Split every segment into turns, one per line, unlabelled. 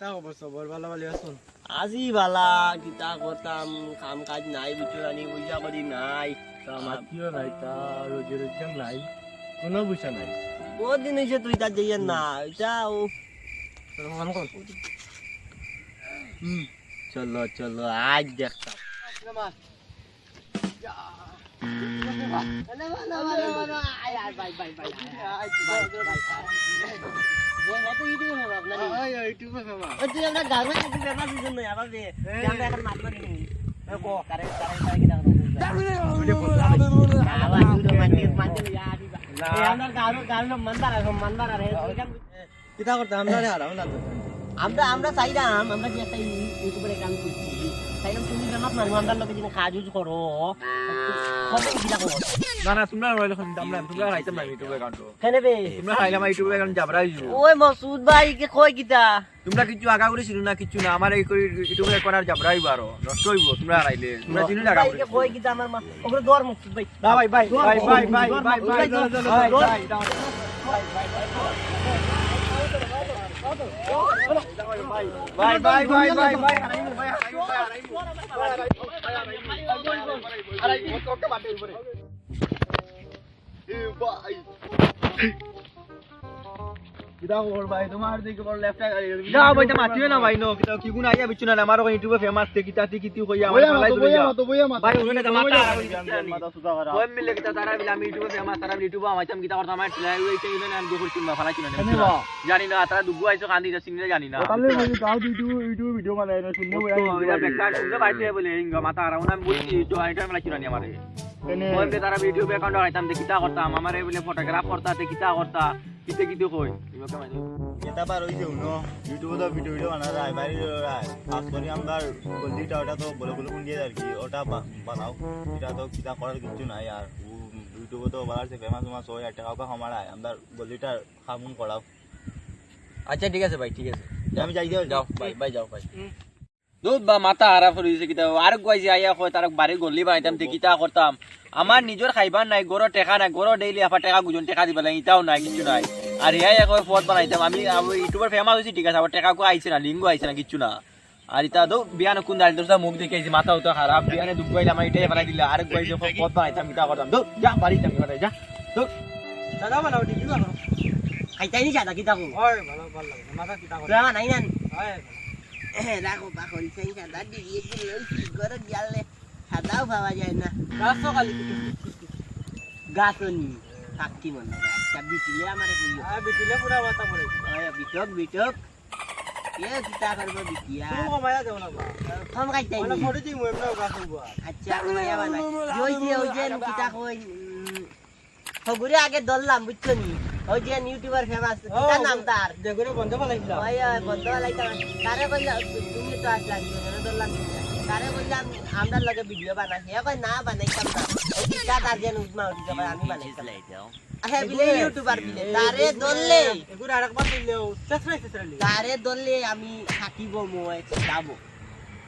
কিতা খবর সবর ভালো ভালো আছুন
আজি বালা কিতা করতাম কাম কাজ নাই বিচুরানি পয়সা করি নাই
মাতিও নাই তা রোজে রোজগার নাই কোনো পয়সা নাই
বহুত দিন হয়েছে তুই তার যাইয়েন না যাও চলো চলো আজ দেখতাম
কিতা করতে আমরা হারাও না
আমরা আমরা চাইলাম আমরা যে একটা ইউটিউবের কাম করছি চাইলাম তুমি জানাত মানুষ আমরা লোকে যদি কাজ ইউজ করো
না না তোমরা রইল আমরা তোমরা রাইতাম না ইউটিউবে অ্যাকাউন্ট
কেন বে
তোমরা রাইলাম ইউটিউবে অ্যাকাউন্ট যাবরাই
ওই মসুদ ভাই কে কই কিতা
তোমরা কিছু আগা করে ছিল না কিছু না আমার এই ইউটিউবে অ্যাকাউন্ট আর যাবরাই বারো নষ্ট হইব তোমরা রাইলে তোমরা চিনি না
ভাই কে কই কিতা আমার মা ওরে দর মসুদ ভাই
না ভাই ভাই ভাই ভাই ভাই ভাই ভাই ভাই ভাই ভাই ভাই ভাই ভাই তোমার দিকে বড় লেফট না ভাই তো মাতিও না ভাই নো কিতা কি গুণ আইয়া বিচুনা না আমার ইউটিউবে ফেমাস তে কিতা তি কিতি কইয়া আমার মালাই দইয়া ভাই ওখানে তো মাতা ওই মিলে কিতা তারা বিলা আমি ইউটিউবে ফেমাস তারা ইউটিউবে আমাইতাম কিতা করতাম আমার ওই তে ইনে আমি গোল চিন্তা ফালাই চিনা জানি না তারা দুগু আইছো কান্দি চিনি জানি না তাহলে মই গাও ইউটিউব ভিডিও বানাই না শুনলে ওই বেকার শুনলে বাইতে বলে ইঙ্গা মাতা আর আমি বলছি তো আইটা মেলা চিনা নি আমারে ওই তে তারা ইউটিউবে অ্যাকাউন্ট আইতাম তে কিতা করতাম আমারে বলে ফটোগ্রাফ করতা তে কিতা করতা কিতে কিতে কই ইবাকে মানে
এটা বার হইছে উনো ইউটিউবে ভিডিও বানা যায় বাইরে খাস করে আমরা গলিটা ওটা তো বলে বলে কোন দিয়ে আর কি ওটা বানাও এটা তো কিটা করার কিছু নাই আর ইউটিউবে তো বানার সে ফেমাস মাস হয় আর টাকা কামায় আমরা গলিটা খামুন করাও
আচ্ছা ঠিক আছে ভাই ঠিক আছে
আমি যাই
যাও ভাই ভাই যাও ভাই
দুধ বা মাথা হারা ফুরিছে কিতা আর গাইছে আইয়া কয় তার বাড়ি গলি বানাইতাম তে কিতা করতাম আমার নিজের খাইবার নাই গরো টেকা নাই গরো ডেইলি আফা টাকা গুজন টাকা দিবা লাগে ইটাও নাই কিছু নাই আর ইয়া কয় পথ বানাইতাম আমি ইউটিউবার ফেমাস হইছি ঠিক আছে আবার টাকা কো আইছে না লিঙ্গো আইছে না কিছু না আর ইতা তো বিয়ান কোন দাঁড়িয়ে তোর মুখ দেখে আইছি মাথা তো খারাপ বিয়ানে দুঃখ পাইলাম আমি এটাই বানাই দিলে আর গাইছে পথ বানাইতাম কিতা করতাম তো যা বাড়ি যাম করে যা তো
দাদা বানাও ঠিক আছে
খাইতাই নি জাদা কিতা কো
হয় ভালো ভালো লাগে মাথা কিতা করে
তুই নাই না
হয়
রাখো বাকরি সেই সাদা দিয়ে দিলে গরো গিয়ালে সাদাও পাওয়া যায় না
গাছ খালি
গাছনি থাকি মনে আচ্ছা বিটিলে আমারে কইও
আ বিটিলে পুরা মাথা পড়ে
ওই বিটক বিটক এ কিতা করব বিটিয়া
তুমি কমায়া দেও না বা
কম খাইতাই
মানে
নি
ফড়ি দিই মই এমন গাছ হবো
আচ্ছা কমায়া বানাই ওই যে কিতা কই হগুরে আগে দললাম বুঝছো নি ওই যে ইউটিউবার ফেমাস কিতা নাম তার
দেখুন বন্ধ পালাইছিলাম
ওই বন্ধ লাইতা তারে কইলা তুমি তো আসলা দললাম তারে কইলাম আমরা লগে ভিডিও বানাই হে কই না বানাইতাম না ওই কিতা তার যেন উজমা উঠি যাবে আমি বানাইতাম আচ্ছা বিলে ইউটিউবার বিলে তারে দললে
এগুলো আরেকবার দিলেও সাবস্ক্রাইব
তারে দললে আমি থাকিব মই যাব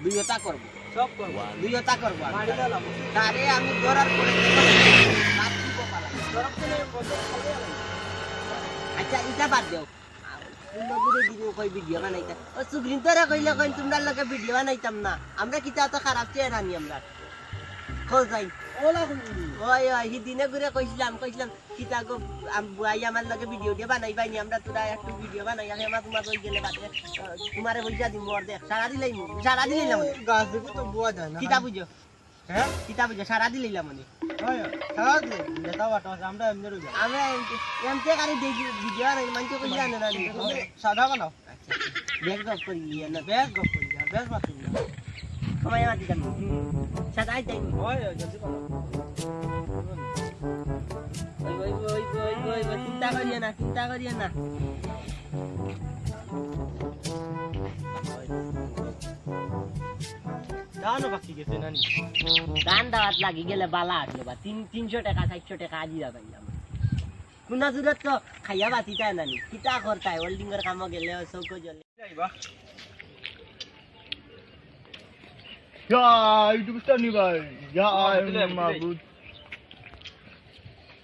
দুইটা করব
সব করব
দুইটা করব
মারি দিলাম
তারে আমি দরার করে থাকিব পালা
দরক চলে বন্ধ করে
আচ্ছা এটা বাদ দেও নবুরে দিও কই ভিডিও বানাইতা ও সুগ্রিন তোরা কইলে কই তোমরা লগে ভিডিও বানাইতাম না আমরা কিতা তো খারাপ চেহারা নি আমরা কই যাই
ওলা
ওই ওই হিদিনে ঘুরে কইছিলাম কিতা গো বুয়াই আমার লগে ভিডিও দিয়ে বানাইবাই নি আমরা তোরা একটু ভিডিও বানাই আমি তোমার কই গেলে বাদে তোমারে বইজা দিম মোর দেখ সারা দিলাইলাম
গাছ দেখো তো বুয়া যায় না
কিতা বুঝো
হ্যাঁ
কিতা বুঝো সারা দিলাইলাম মানে
হয় সারা দে নেতা বাটা আমরা এমনি রইব
আমরা এমতে কারি দেখি ভিডিও বানাই মানতে কই জানে না
সাদা বানাও
ব্যাগ গপ করি না
ব্যাগ গপ করি আর ব্যাগ মাতি না
সময় মাতি যাম সাদাই তাই
হয় জলদি বানাও
ওই চিন্তা করিয়া না
জানো বাকি গেছে নানি
গান দাওয়াত লাগি গেলে বালা আসলো বা 300 টাকা 400 টাকা আজি যাবে কুনা জুরত তো খাইয়া বাতি তাই নানি কিতা করতাই হোল্ডিং এর কাম গেলে সৌকো জলে
যাইবা ইউটিউব স্টার নি ভাই মাবুদ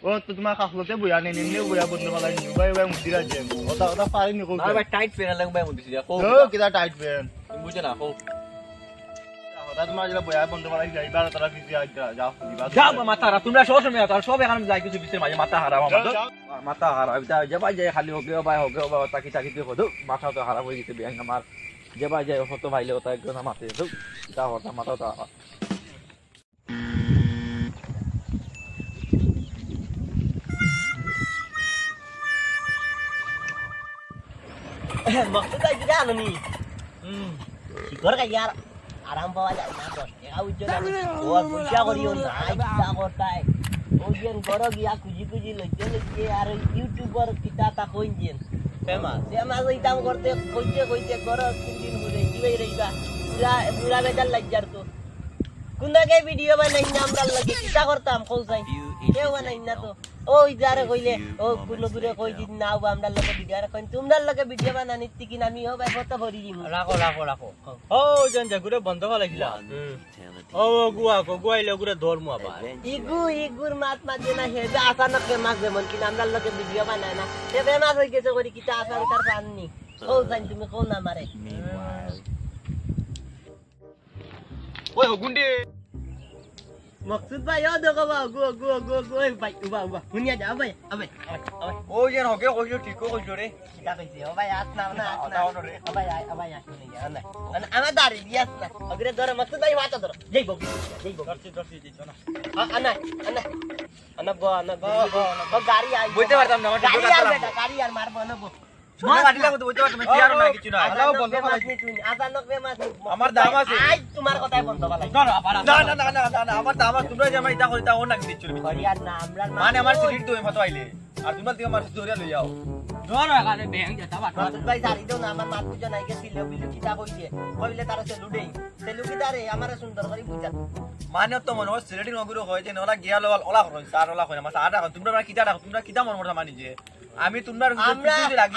ও তো তোমার কাছলতে বইয়া নেই নিমনে বইয়া বন্ধ পালাই নি ভাই ভাই মুদি রাজে ওটা ওটা পারি নি কো
না ভাই টাইট পেন লাগে ভাই মুদিছি কো
ও কিটা টাইট পেন
বুঝে না কো
ওটা তোমার যেটা বইয়া বন্ধ পালাই যাইবার তারা কিছু যাও দিবা
যাও মাথা হারা তোমরা সব সময় তার সব এখানে যাই কিছু বিশের মাঝে মাথা হারা আমার মাথা হারা এটা যাবা যায় খালি হোকে ভাই তাকি তাকি দিয়ে কদু মাথা তো হারা হয়ে গেছে ব্যাং আমার যাবা যায় হতো ভাইলে ওটা একজন মাথা তো তা হতা মাথা তো
মকসুদ ভাই দিরা আনো নি শিকর কা ইয়ার আরাম পাওয়া যায় না 10 টাকা উজ্জ্বল আমি ও পয়সা করিও না ইচ্ছা করতাই ওজন বড় গিয়া খুঁজি খুঁজি লজ্জে আর ইউটিউবার কিতা তা কইছেন ফেমাস এই দাম করতে কইতে করো 3 দিন ঘুরে দিবেই রইবা পুরা বেজার লজ্জার তো কোনটাকে ভিডিও বানাই না আমরা লাগে কিতা করতাম কইছাই কেউ বানাই না তো ওই যারে কইলে ও কোন ঘুরে কই দিন না আমরা লাগে ভিডিও আর কই তোমরা লাগে ভিডিও বানানি কি আমি হবে কত ভরি দিমু
রাখো ও জন জাগুরে বন্ধ হলা লাগিলা ও গুয়াইলে গুরে ধর্ম আবার
ইগুর মাত মাঝে না হে যে আসানক ফেমাস যেমন কি আমরা লাগে ভিডিও বানায় না সে ফেমাস হই গেছে করি কিতা আসান তার পাননি ও জান তুমি কোন না মারে
ওই গুন্ডি
মকসুদ ভাই ও দেখো বা গো ভাই উবা শুনিয়া যা ভাই আবে
ও যেন হকে কইছো ঠিক কইছো রে
কিতা কইছে ও ভাই আস না ও ভাই শুনি যা না আমার দাঁড়ি দিয়াস না অগ্রে ধরে মকসুদ ভাই মাথা ধরো যাইব
দর্শি দিছো না
আনা গো গাড়ি আই
বুঝতে পারতাম না আমার
গাড়ি আর বেটা গাড়ি আর মারবো না
শুনে গাড়ি লাগতো বুঝতে পারতাম কি আর না কিছু না
আজাও বন্ধ করে আজানক ফেমাস
আমার দাম আছে
আই তোমার কথাই বন্ধ বালাই
না আমার দাম আছে তোমরা যে আমার এটা করিতা ও না দিচ্ছ
হরিয়ার না আমরা
মানে আমার সিলিট তো এমতো আইলে আর তোমরা থেকে আমার দরিয়া লই যাও
ধরো এখানে ব্যাং যেটা
মকসুদ ভাই জানি তো না আমার মাত বুঝা নাই গেছিল বিলু কিতা কইছে কইলে তারা সেলু দেই সেলু কি দারে আমারে সুন্দর করে বুঝা
মানে তো মনে হয় সিলেটিং নগরো হয় যে ওলা গিয়া লওয়াল ওলা করো আর ওলা কই আমার আটা তোমরা কিটা রাখো তোমরা কিটা মন করতা মানি যে আমি তোমরা কিছু লাগি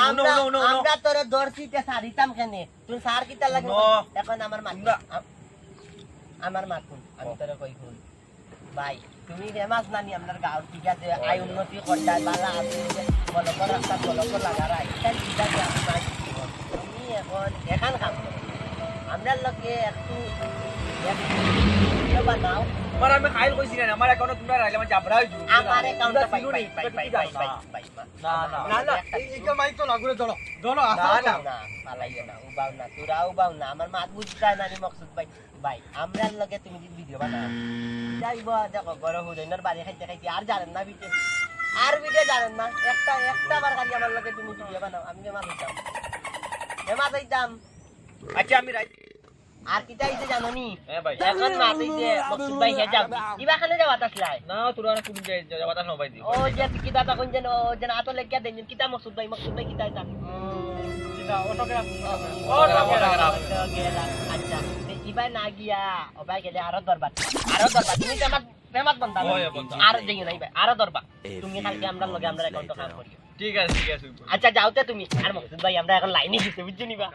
আমরা তোরে দর্শিতে সারিতাম কেনে তুই সার কিতা লাগে এখন আমার মাত আমি তোরে কই কই ভাই তুমি ফেমাস নানি আপনার গাঁও ঠিক আছে আই উন্নতি করতে বালা আছে বলো কর রাস্তা বলো কর লাগা রাই তাই কিতা তুমি এখন কাম করো আমরা লোকে একটু বানাও
আমার আমি খাইল কইছি না আমার অ্যাকাউন্টে তোমরা রাইলে আমার জাবরা হইছো
আমার অ্যাকাউন্টে পাই
না এইটা মাইক তো লাগরে ধরো
না পালাইও না উবাও না আমার মাত বুঝতাই না মকসুদ ভাই আমরার লগে তুমি যদি ভিডিও বানাও যাইব দেখো বড় হুজুরের বাড়ি খাইতে আর জানেন না ভিডিও জানেন না একটা বার খালি আমার লগে তুমি ভিডিও বানাও আমি ফেমাস হইতাম
আচ্ছা আমি রাইট
আর কিটা হইছে জানো নি
ভাই
এখন মাত হইছে মকসুদ ভাই হে যাও ইবা খানে যাওয়া আসলাই
না তোরা না কোন যাওয়া না ভাই দি
ও যে কিটা তখন যেন আতো লেগে দেন কিটা মকসুদ ভাই কিটা এটা আচ্ছা ইবাই না গিয়া ওবাই গেলে আরো দরবার তুমি তো আমার ফেমাস বন্ধা আর যাইও না আরো দরবার তুমি কালকে আমরা লগে আমরা অ্যাকাউন্ট কাম করিও
ঠিক আছে
আচ্ছা যাওতে তুমি আর মকসুদ ভাই আমরা এখন লাইনে দিতে বুঝছো নিবা